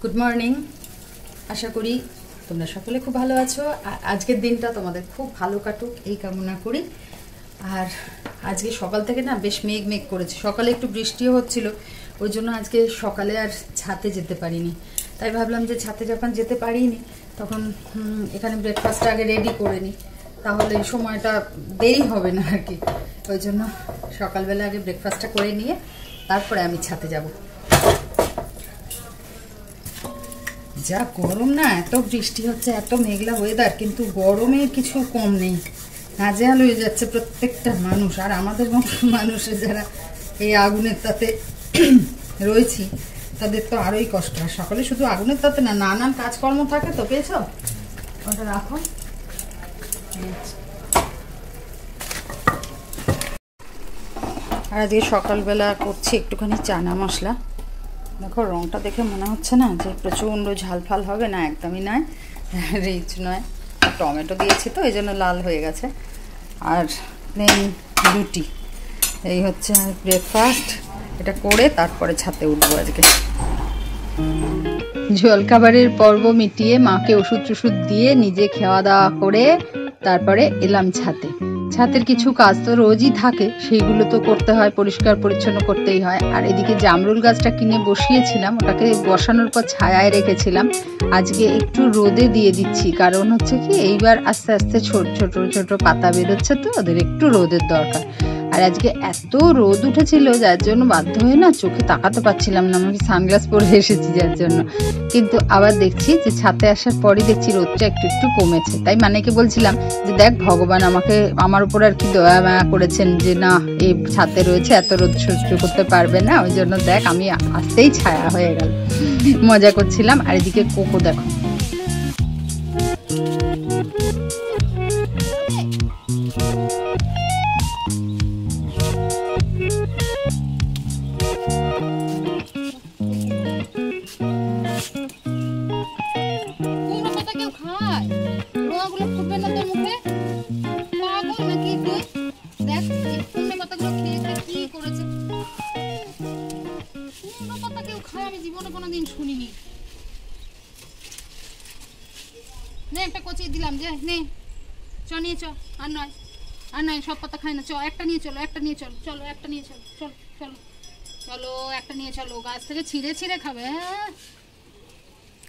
Good morning. আশা করি তোমরা সকলে খুব ভালো আছো আর আজকের দিনটা তোমাদের খুব ভালো কাটুক এই কামনা করি। আর আজকে সকাল থেকে না বেশ মেঘ মেঘ করেছে, সকালে একটু বৃষ্টিও হচ্ছিল, ওই জন্য আজকে সকালে আর ছাদে যেতে পারিনি। তাই ভাবলাম যে ছাদে যখন যেতে পারিনি তখন এখানে ব্রেকফাস্টটা আগে রেডি করে নিই, তাহলে সময়টা দেরি হবে না আর কি। ওই জন্য সকালবেলা আগে ব্রেকফাস্টটা করে নিয়ে তারপরে আমি ছাদে যাব। যা গরম না, এত বৃষ্টি হচ্ছে, এত মেঘলা ওয়েদার, কিন্তু গরমের কিছু কম নেই। নাজেহাল হয়ে যাচ্ছে প্রত্যেকটা মানুষ। আর আমাদের মতো মানুষের যারা এই আগুনের তাতে রয়েছি তাদের তো আরোই কষ্ট। আর সকালে শুধু আগুনের তাতে না, নানান কাজকর্ম থাকে। তো পেয়েছ ওটা রাখো। আর আজকে সকালবেলা করছি একটুখানি চানা মশলা। দেখো রঙটা দেখে মনে হচ্ছে না যে প্রচণ্ড ঝাল ফাল হবে, না একদমই নয়, রিচ নয়। টমেটো দিয়েছি তো এই জন্য লাল হয়ে গেছে। আর প্লেন রুটি, এই হচ্ছে ব্রেকফাস্ট। এটা করে তারপরে ছাদে উঠবো আজকে। জলখাবারের পর্ব মিটিয়ে মাকে ওষুধ টষুধ দিয়ে নিজে খাওয়া দাওয়া করে তারপরে এলাম ছাদে। ছাদের কিছু কাজ তো রোজই থাকে, সেইগুলো তো করতে হয়, পরিষ্কার পরিচ্ছন্ন করতেই হয়। আর এদিকে জামরুল গাছটা কিনে বসিয়েছিলাম, ওটাকে বসানোর পর ছায়ায় রেখেছিলাম, আজকে একটু রোদে দিয়ে দিচ্ছি। কারণ হচ্ছে কি, এইবার আস্তে আস্তে ছোট ছোট ছোট পাতা বেরোচ্ছে, তো ওদের একটু রোদের দরকার। আর আজকে এত রোদ উঠেছিল যার জন্য বাধ্য হয়ে না চোখে তাকাতে পারছিলাম না, আমি সানগ্লাস পরে এসেছি যার জন্য। কিন্তু আবার দেখছি যে ছাদে আসার পরই দেখছি রোদটা একটু একটু কমেছে। তাই মানেকে বলছিলাম যে দেখ, ভগবান আমার উপর আর কি দয়া মায়া করেছেন যে না, এই ছাদে রয়েছে, এত রোদ সহ্য করতে পারবে না, ওই জন্য দেখ আমি আসতেই ছায়া হয়ে গেল। মজা করছিলাম। আর এদিকে কোকো দেখো, একটা কচিয়ে দিলাম যে নে চ নিয়ে চ। আর নয় সব পাতা খায় না, চ একটা নিয়ে চলো, একটা নিয়ে চলো, চলো একটা নিয়ে চলো, চলো চলো চলো একটা নিয়ে চলো। গাছ থেকে ছিঁড়ে ছিঁড়ে খাবে, হ্যাঁ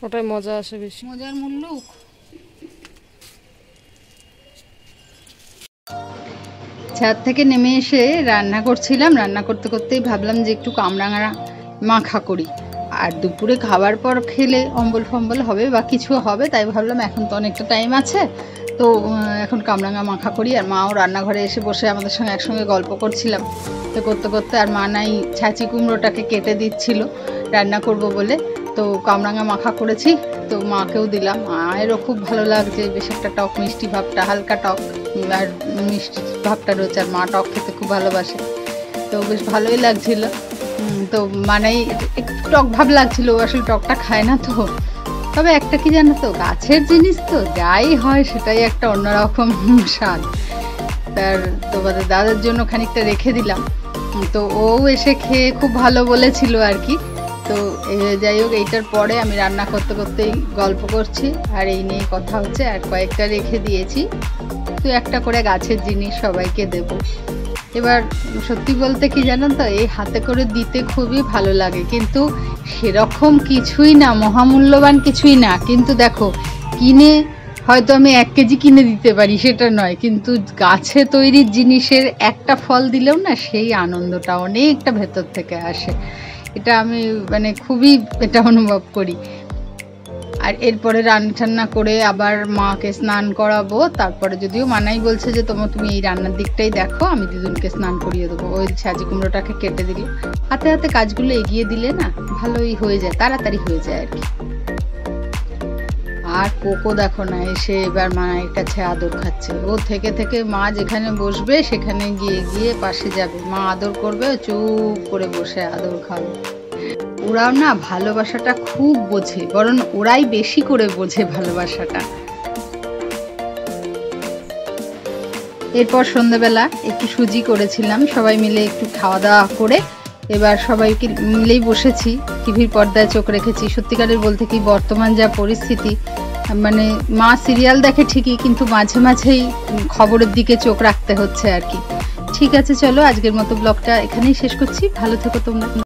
ওটাই মজা আসে বেশি, মজার মুল্লুক। ছাদ থেকে নেমে এসে রান্না করছিলাম। রান্না করতে করতেই ভাবলাম যে একটু কামরাঙা মাখা করি। আর দুপুরে খাবার পর খেলে অম্বল ফম্বল হবে বা কিছু হবে, তাই ভাবলাম এখন তো অনেকটা টাইম আছে, তো এখন কামরাঙা মাখা করি। আর মাও রান্নাঘরে এসে বসে আমাদের সঙ্গে একসঙ্গে গল্প করছিলাম। তো করতে করতে আর মা নাই ছাঁচি কুমড়োটাকে কেটে দিচ্ছিল রান্না করব বলে, তো কামরাঙা মাখা করেছি, তো মাকেও দিলাম। মায়েরও খুব ভালো লাগছে, বেশ একটা টক মিষ্টি ভাবটা, হালকা টক আর মিষ্টি ভাবটা রয়েছে। আর মা টক খেতে খুব ভালোবাসে, তো বেশ ভালোই লাগছিল। তো মানে একটু টক ভাব লাগছিল, আসলে টকটা খায় না তো। তবে একটা কি জানো তো, গাছের জিনিস তো যাই হয় সেটাই একটা অন্যরকম স্বাদ। তার তোমাদের দাদার জন্য খানিকটা রেখে দিলাম, তো ও এসে খেয়ে খুব ভালো বলেছিল আর কি। তো যাই হোক, এইটার পরে আমি রান্না করতে করতেই গল্প করছি আর এই নিয়ে কথা হচ্ছে। আর কয়েকটা রেখে দিয়েছি, তো একটা করে গাছের জিনিস সবাইকে দেব। এবার সত্যি বলতে কি জানো তো, এই হাতে করে দিতে খুবই ভালো লাগে, কিন্তু সেরকম কিছুই না, মহামূল্যবান কিছুই না। কিন্তু দেখো, কিনে হয়তো আমি 1 কেজি কিনে দিতে পারি, সেটা নয়, কিন্তু গাছে তৈরির জিনিসের একটা ফল দিলেও না সেই আনন্দটা অনেকটা ভেতর থেকে আসে। এটা আমি মানে খুবই এটা অনুভব করি। আর এরপরে রান্না টান্না করে আবার মাকে স্নান করাবো। তারপরে যদিও মানাই বলছে যে তুমি এই রান্নার দিকটাই দেখো, আমি দিদুনকে স্নান করিয়ে দেবো। ওই ছাঁচি কুমড়োটাকে কেটে দিলে হাতে হাতে কাজগুলো এগিয়ে দিলে না ভালোই হয়ে যায়, তাড়াতাড়ি হয়ে যায় আর কি। আর কোকো দেখো না, এসে এবার মায়ের কাছে আদর খাচ্ছে। ও থেকে থেকে মা যেখানে বসবে সেখানে গিয়ে গিয়ে পাশে যাবে, মা আদর করবে, চুপ করে বসে আদর খাবে। ওরাও না ভালোবাসাটা খুব বোঝে, বরং ওরাই বেশি করে বোঝে ভালোবাসাটা। এরপর সন্ধ্যাবেলা একটু সুজি করেছিলাম, সবাই মিলে একটু খাওয়া দাওয়া করে এবার সবাইকে মিলেই বসেছি, টিভির পর্দায় চোখ রেখেছি। সত্যিকারের বলতে কি বর্তমান যা পরিস্থিতি, মানে মা সিরিয়াল দেখে ঠিকই, কিন্তু মাঝে মাঝেই খবরের দিকে চোখ রাখতে হচ্ছে আর কি। ঠিক আছে, চলো আজকের মতো ব্লগটা এখানেই শেষ করছি। ভালো থেকো তোমরা।